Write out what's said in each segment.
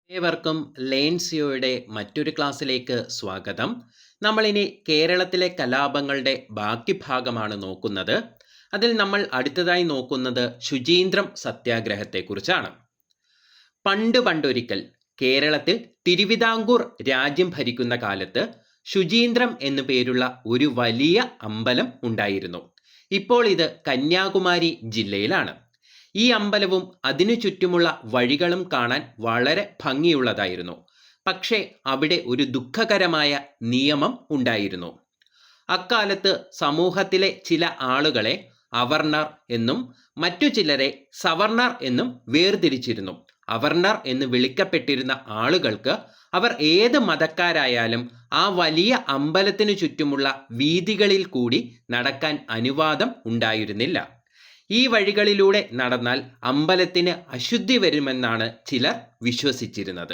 ഏവർക്കും ലേൺസിയോയുടെ മറ്റൊരു ക്ലാസ്സിലേക്ക് സ്വാഗതം. നമ്മളിനി കേരളത്തിലെ കലാപങ്ങളുടെ ബാക്കി ഭാഗമാണ് നോക്കുന്നത്. അതിൽ നമ്മൾ അടുത്തതായി നോക്കുന്നത് ശുചീന്ദ്രം സത്യാഗ്രഹത്തെക്കുറിച്ചാണ്. പണ്ടൊരിക്കൽ കേരളത്തിൽ തിരുവിതാംകൂർ രാജ്യം ഭരിക്കുന്ന കാലത്ത് ശുചീന്ദ്രം എന്നു പേരുള്ള ഒരു വലിയ അമ്പലം ഉണ്ടായിരുന്നു. ഇപ്പോൾ ഇത് കന്യാകുമാരി ജില്ലയിലാണ്. ഈ അമ്പലവും അതിനു ചുറ്റുമുള്ള വഴികളും കാണാൻ വളരെ ഭംഗിയുള്ളതായിരുന്നു. പക്ഷേ അവിടെ ഒരു ദുഃഖകരമായ നിയമം ഉണ്ടായിരുന്നു. അക്കാലത്ത് സമൂഹത്തിലെ ചില ആളുകളെ അവർണർ എന്നും മറ്റു ചിലരെ സവർണർ എന്നും വേർതിരിച്ചിരുന്നു. അവർണർ എന്ന് വിളിക്കപ്പെട്ടിരുന്ന ആളുകൾക്ക് അവർ ഏത് മതക്കാരായാലും ആ വലിയ അമ്പലത്തിനു ചുറ്റുമുള്ള വീഥികളിൽ കൂടി നടക്കാൻ അനുവാദം ഉണ്ടായിരുന്നില്ല. ഈ വഴികളിലൂടെ നടന്നാൽ അമ്പലത്തിന് അശുദ്ധി വരുമെന്നാണ് ചിലർ വിശ്വസിച്ചിരുന്നത്.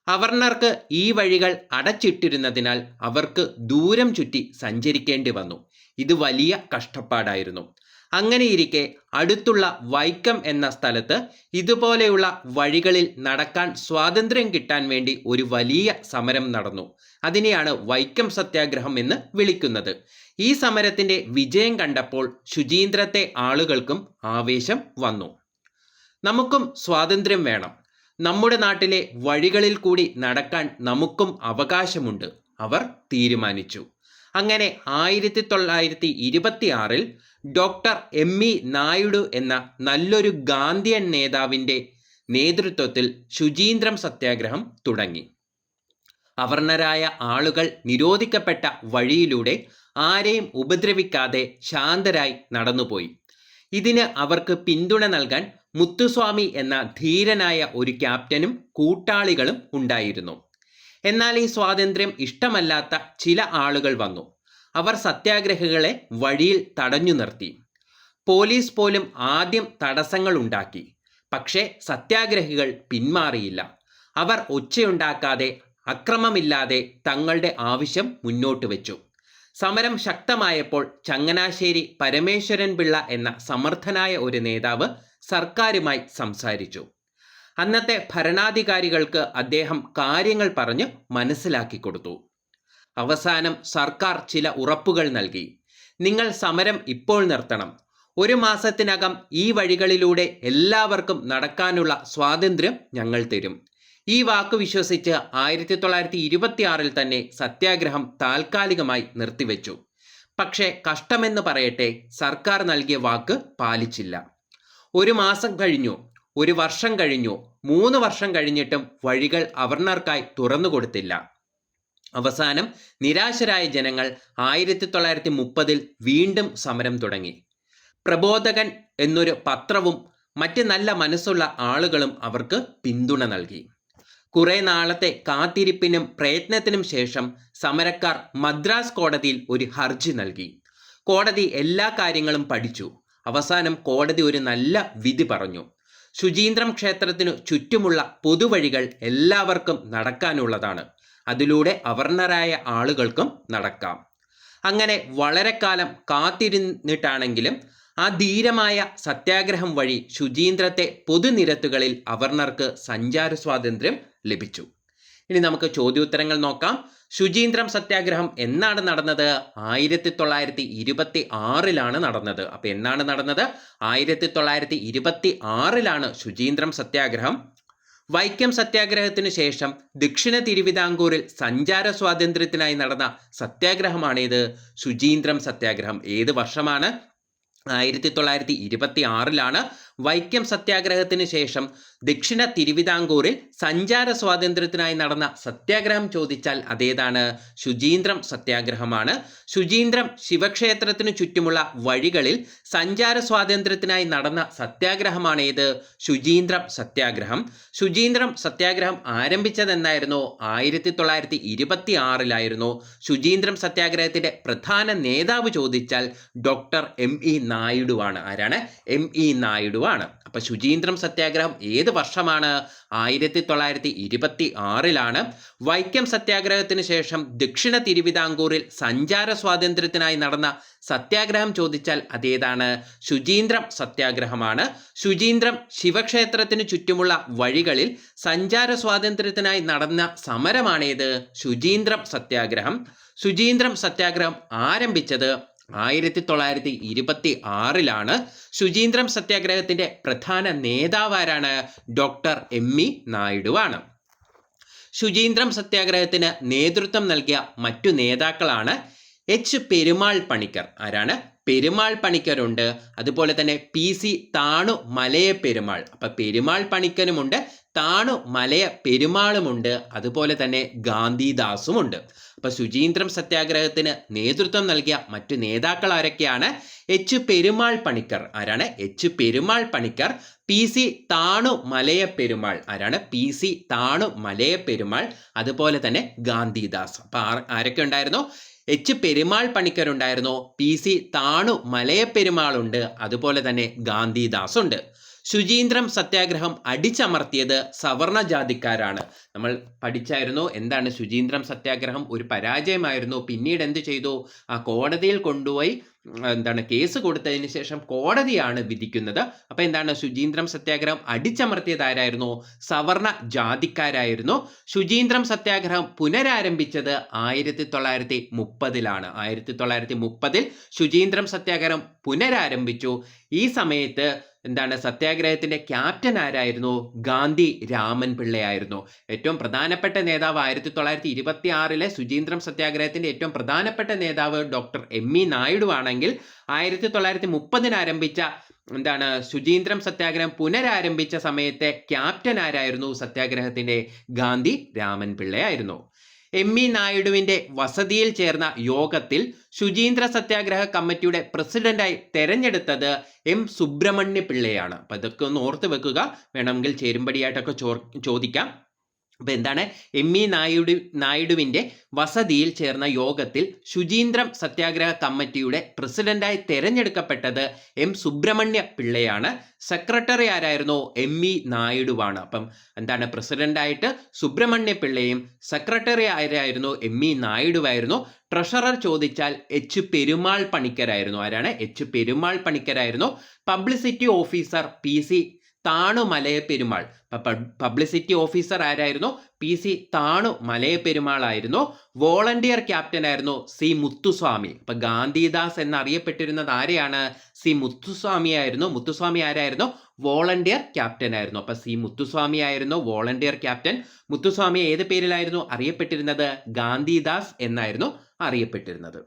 അവർണർക്ക് ഈ വഴികൾ അടച്ചിട്ടിരുന്നതിനാൽ അവർക്ക് ദൂരം ചുറ്റി സഞ്ചരിക്കേണ്ടി വന്നു. ഇത് വലിയ കഷ്ടപ്പാടായിരുന്നു. അങ്ങനെയിരിക്കെ അടുത്തുള്ള വൈക്കം എന്ന സ്ഥലത്ത് ഇതുപോലെയുള്ള വഴികളിൽ നടക്കാൻ സ്വാതന്ത്ര്യം കിട്ടാൻ വേണ്ടി ഒരു വലിയ സമരം നടന്നു. അതിനെയാണ് വൈക്കം സത്യാഗ്രഹം എന്ന് വിളിക്കുന്നത്. ഈ സമരത്തിന്റെ വിജയം കണ്ടപ്പോൾ ശുചീന്ദ്രത്തെ ആളുകൾക്കും ആവേശം വന്നു. നമുക്കും സ്വാതന്ത്ര്യം വേണം, നമ്മുടെ നാട്ടിലെ വഴികളിൽ കൂടി നടക്കാൻ നമുക്കും അവകാശമുണ്ട്, അവർ തീരുമാനിച്ചു. അങ്ങനെ 1926 ഡോക്ടർ എം.ഇ. നായിഡു എന്ന നല്ലൊരു ഗാന്ധിയൻ നേതാവിൻ്റെ നേതൃത്വത്തിൽ ശുചീന്ദ്രം സത്യാഗ്രഹം തുടങ്ങി. അവർണരായ ആളുകൾ നിരോധിക്കപ്പെട്ട വഴിയിലൂടെ ആരെയും ഉപദ്രവിക്കാതെ ശാന്തരായി നടന്നുപോയി. ഇതിന് അവർക്ക് പിന്തുണ നൽകാൻ മുത്തുസ്വാമി എന്ന ധീരനായ ഒരു ക്യാപ്റ്റനും കൂട്ടാളികളും ഉണ്ടായിരുന്നു. എന്നാൽ ഈ സ്വാതന്ത്ര്യം ഇഷ്ടമല്ലാത്ത ചില ആളുകൾ വന്നു. അവർ സത്യാഗ്രഹികളെ വഴിയിൽ തടഞ്ഞു നിർത്തി. പോലീസ് പോലും ആദ്യം തടസ്സങ്ങൾ ഉണ്ടാക്കി. പക്ഷേ സത്യാഗ്രഹികൾ പിന്മാറിയില്ല. അവർ ഒച്ചയുണ്ടാക്കാതെ അക്രമമില്ലാതെ തങ്ങളുടെ ആവശ്യം മുന്നോട്ട് വെച്ചു. സമരം ശക്തമായപ്പോൾ ചങ്ങനാശ്ശേരി പരമേശ്വരൻ പിള്ള എന്ന സമർത്ഥനായ ഒരു നേതാവ് സർക്കാരുമായി സംസാരിച്ചു. അന്നത്തെ ഭരണാധികാരികൾക്ക് അദ്ദേഹം കാര്യങ്ങൾ പറഞ്ഞ് മനസ്സിലാക്കി കൊടുത്തു. അവസാനം സർക്കാർ ചില ഉറപ്പുകൾ നൽകി. നിങ്ങൾ സമരം ഇപ്പോൾ നിർത്തണം, 1 മാസത്തിനകം ഈ വഴികളിലൂടെ എല്ലാവർക്കും നടക്കാനുള്ള സ്വാതന്ത്ര്യം ഞങ്ങൾ തരും. ഈ വാക്ക് വിശ്വസിച്ച് 1926 തന്നെ സത്യാഗ്രഹം താൽക്കാലികമായി നിർത്തിവെച്ചു. പക്ഷേ കഷ്ടമെന്ന് പറയട്ടെ, സർക്കാർ നൽകിയ വാക്ക് പാലിച്ചില്ല. 1 മാസം കഴിഞ്ഞു, 1 വർഷം കഴിഞ്ഞു, 3 വർഷം കഴിഞ്ഞിട്ടും വഴികൾ അവർണർക്കായി തുറന്നു കൊടുത്തില്ല. അവസാനം നിരാശരായ ജനങ്ങൾ 1930 വീണ്ടും സമരം തുടങ്ങി. പ്രബോധകൻ എന്നൊരു പത്രവും മറ്റ് നല്ല മനസ്സുള്ള ആളുകളും അവർക്ക് പിന്തുണ നൽകി. കുറെ നാളത്തെ കാത്തിരിപ്പിനും പ്രയത്നത്തിനും ശേഷം സമരക്കാർ മദ്രാസ് കോടതിയിൽ ഒരു ഹർജി നൽകി. കോടതി എല്ലാ കാര്യങ്ങളും പഠിച്ചു. അവസാനം കോടതി ഒരു നല്ല വിധി പറഞ്ഞു. ശുചീന്ദ്രം ക്ഷേത്രത്തിനു ചുറ്റുമുള്ള പൊതുവഴികൾ എല്ലാവർക്കും നടക്കാനുള്ളതാണ്. അതിലൂടെ അവർണരായ ആളുകൾക്കും നടക്കാം. അങ്ങനെ വളരെ കാലം കാത്തിരുന്നിട്ടാണെങ്കിലും ആ ധീരമായ സത്യാഗ്രഹം വഴി ശുചീന്ദ്രത്തെ പൊതുനിരത്തുകളിൽ അവർണർക്ക് സഞ്ചാര സ്വാതന്ത്ര്യം ലഭിച്ചു. ഇനി നമുക്ക് ചോദ്യോത്തരങ്ങൾ നോക്കാം. ശുചീന്ദ്രം സത്യാഗ്രഹം എന്നാണ് നടന്നത്? 1926 നടന്നത്. അപ്പോൾ എന്നാണ് നടന്നത്? 1926 ശുചീന്ദ്രം സത്യാഗ്രഹം. വൈക്കം സത്യാഗ്രഹത്തിനു ശേഷം ദക്ഷിണ തിരുവിതാംകൂറിൽ സഞ്ചാര സ്വാതന്ത്ര്യത്തിനായി നടന്ന സത്യാഗ്രഹമാണിത്, ശുചീന്ദ്രം സത്യാഗ്രഹം. ഏത് വർഷമാണ്? 1926 വൈക്കം സത്യാഗ്രഹത്തിന് ശേഷം ദക്ഷിണ തിരുവിതാംകൂറിൽ സഞ്ചാര സ്വാതന്ത്ര്യത്തിനായി നടന്ന സത്യാഗ്രഹം ചോദിച്ചാൽ അതേതാണ്? ശുചീന്ദ്രം സത്യാഗ്രഹമാണ്. ശുചീന്ദ്രം ശിവക്ഷേത്രത്തിനു ചുറ്റുമുള്ള വഴികളിൽ സഞ്ചാര സ്വാതന്ത്ര്യത്തിനായി നടന്ന സത്യാഗ്രഹമാണേത്? ശുചീന്ദ്രം സത്യാഗ്രഹം. ശുചീന്ദ്രം സത്യാഗ്രഹം ആരംഭിച്ചതെന്നായിരുന്നു? 1926 ശുചീന്ദ്രം സത്യാഗ്രഹത്തിന്റെ പ്രധാന നേതാവ് ചോദിച്ചാൽ ഡോക്ടർ എം.ഇ. നായിഡു ആണ്. ആരാണ്? എം.ഇ. നായിഡു ആണ്. അപ്പൊ ശുചീന്ദ്രം സത്യാഗ്രഹം ഏത് വർഷമാണ്? 1926 വൈക്കം സത്യാഗ്രഹത്തിന് ശേഷം ദക്ഷിണ തിരുവിതാംകൂറിൽ സഞ്ചാര സ്വാതന്ത്ര്യത്തിനായി നടന്ന സത്യാഗ്രഹം ചോദിച്ചാൽ അതേതാണ്? ശുചീന്ദ്രം സത്യാഗ്രഹമാണ്. ശുചീന്ദ്രം ശിവക്ഷേത്രത്തിന് ചുറ്റുമുള്ള വഴികളിൽ സഞ്ചാര സ്വാതന്ത്ര്യത്തിനായി നടന്ന സമരമാണേത്? ശുചീന്ദ്രം സത്യാഗ്രഹം. ശുചീന്ദ്രം സത്യാഗ്രഹം ആരംഭിച്ചത് 1926 ശുചീന്ദ്രം സത്യാഗ്രഹത്തിന്റെ പ്രധാന നേതാവാരാണ്? ഡോക്ടർ എം.ഇ. നായിഡു ആണ്. ശുചീന്ദ്രം സത്യാഗ്രഹത്തിന് നേതൃത്വം നൽകിയ മറ്റു നേതാക്കളാണ് എച്ച് പെരുമാൾ പണിക്കർ. ആരാണ്? പെരുമാൾ പണിക്കരുണ്ട്. അതുപോലെ തന്നെ PC താണു മലയ പെരുമാൾ. അപ്പൊ പെരുമാൾ പണിക്കരുമുണ്ട്, താണു മലയ പെരുമാളുമുണ്ട്, അതുപോലെ തന്നെ ഗാന്ധിദാസുമുണ്ട്. അപ്പൊ ശുചീന്ദ്രം സത്യാഗ്രഹത്തിന് നേതൃത്വം നൽകിയ മറ്റു നേതാക്കൾ ആരൊക്കെയാണ്? എച്ച് പെരുമാൾ പണിക്കർ. ആരാണ്? എച്ച് പെരുമാൾ പണിക്കർ. PC താണു മലയ പെരുമാൾ. ആരാണ്? PC താണു മലയ പെരുമാൾ. അതുപോലെ തന്നെ ഗാന്ധിദാസ്. അപ്പൊ ആരൊക്കെ ഉണ്ടായിരുന്നു? എച്ച് പെരുമാൾ പണിക്കരുണ്ടായിരുന്നു, PC താണു മലയ പെരുമാളുണ്ട്, അതുപോലെ തന്നെ ഗാന്ധിദാസ് ഉണ്ട്. ശുചീന്ദ്രം സത്യാഗ്രഹം അടിച്ചമർത്തിയത് സവർണ ജാതിക്കാരാണ്. നമ്മൾ പഠിച്ചായിരുന്നു എന്താണ് ശുചീന്ദ്രം സത്യാഗ്രഹം ഒരു പരാജയമായിരുന്നു. പിന്നീട് എന്ത് ചെയ്തു? ആ കോടതിയിൽ കൊണ്ടുപോയി കേസ് കൊടുത്തതിന് ശേഷം കോടതിയാണ് വിധിക്കുന്നത്. അപ്പൊ എന്താണ് ശുചീന്ദ്രം സത്യാഗ്രഹം അടിച്ചമർത്തിയത് ആരായിരുന്നു? സവർണ ജാതിക്കാരായിരുന്നു. ശുചീന്ദ്രം സത്യാഗ്രഹം പുനരാരംഭിച്ചത് 1930 1930 ശുചീന്ദ്രം സത്യാഗ്രഹം പുനരാരംഭിച്ചു. ഈ സമയത്ത് സത്യാഗ്രഹത്തിന്റെ ക്യാപ്റ്റൻ ആരായിരുന്നു? ഗാന്ധി രാമൻ പിള്ളയായിരുന്നു. ഏറ്റവും പ്രധാനപ്പെട്ട നേതാവ് 1926 ശുചീന്ദ്രം സത്യാഗ്രഹത്തിന്റെ ഏറ്റവും പ്രധാനപ്പെട്ട നേതാവ് ഡോക്ടർ എം.ഇ. നായിഡു ആണെങ്കിൽ 1930 ആരംഭിച്ച ശുചീന്ദ്രം സത്യാഗ്രഹം പുനരാരംഭിച്ച സമയത്തെ ക്യാപ്റ്റൻ ആരായിരുന്നു? സത്യാഗ്രഹത്തിന്റെ ഗാന്ധി രാമൻ പിള്ളയായിരുന്നു. എം.ഇ. നായിഡുവിന്റെ വസതിയിൽ ചേർന്ന യോഗത്തിൽ ശുചീന്ദ്ര സത്യാഗ്രഹ കമ്മിറ്റിയുടെ പ്രസിഡന്റായി തെരഞ്ഞെടുത്തത് എം സുബ്രഹ്മണ്യ പിള്ളയാണ്. അപ്പൊ ഇതൊക്കെ ഒന്ന് ഓർത്ത് വെക്കുക, വേണമെങ്കിൽ ചേരുംപടിയായിട്ടൊക്കെ ചോദിക്കാം. അപ്പൊ എം.ഇ. നായിഡുവിന്റെ വസതിയിൽ ചേർന്ന യോഗത്തിൽ ശുചീന്ദ്രം സത്യാഗ്രഹ കമ്മിറ്റിയുടെ പ്രസിഡന്റായി തെരഞ്ഞെടുക്കപ്പെട്ടത് എം സുബ്രഹ്മണ്യ പിള്ളയാണ്. സെക്രട്ടറി ആരായിരുന്നു? എം.ഇ. നായിഡുവാണ്. അപ്പം പ്രസിഡന്റായിട്ട് സുബ്രഹ്മണ്യ പിള്ളയും സെക്രട്ടറി ആരായിരുന്നു? എം.ഇ. നായിഡുവായിരുന്നു. ട്രഷറർ ചോദിച്ചാൽ എച്ച് പെരുമാൾ പണിക്കരായിരുന്നു. ആരാണ്? എച്ച് പെരുമാൾ പണിക്കരായിരുന്നു. Publicity officer PC Thanu Malaya Perumal. Publicity officer ആരായിരുന്നു? PC താണു മലയ പെരുമാൾ ആയിരുന്നു. വോളണ്ടിയർ ക്യാപ്റ്റൻ ആയിരുന്നു സി മുത്തുസ്വാമി. അപ്പൊ ഗാന്ധിദാസ് എന്നറിയപ്പെട്ടിരുന്നത് ആരെയാണ്? സി മുത്തുസ്വാമി ആയിരുന്നു. മുത്തുസ്വാമി ആരായിരുന്നു? വോളണ്ടിയർ ക്യാപ്റ്റൻ ആയിരുന്നു. അപ്പൊ സി മുത്തുസ്വാമി ആയിരുന്നു വോളണ്ടിയർ ക്യാപ്റ്റൻ. മുത്തുസ്വാമി ഏത് പേരിലായിരുന്നു അറിയപ്പെട്ടിരുന്നത്? ഗാന്ധിദാസ് എന്നായിരുന്നു അറിയപ്പെട്ടിരുന്നത്.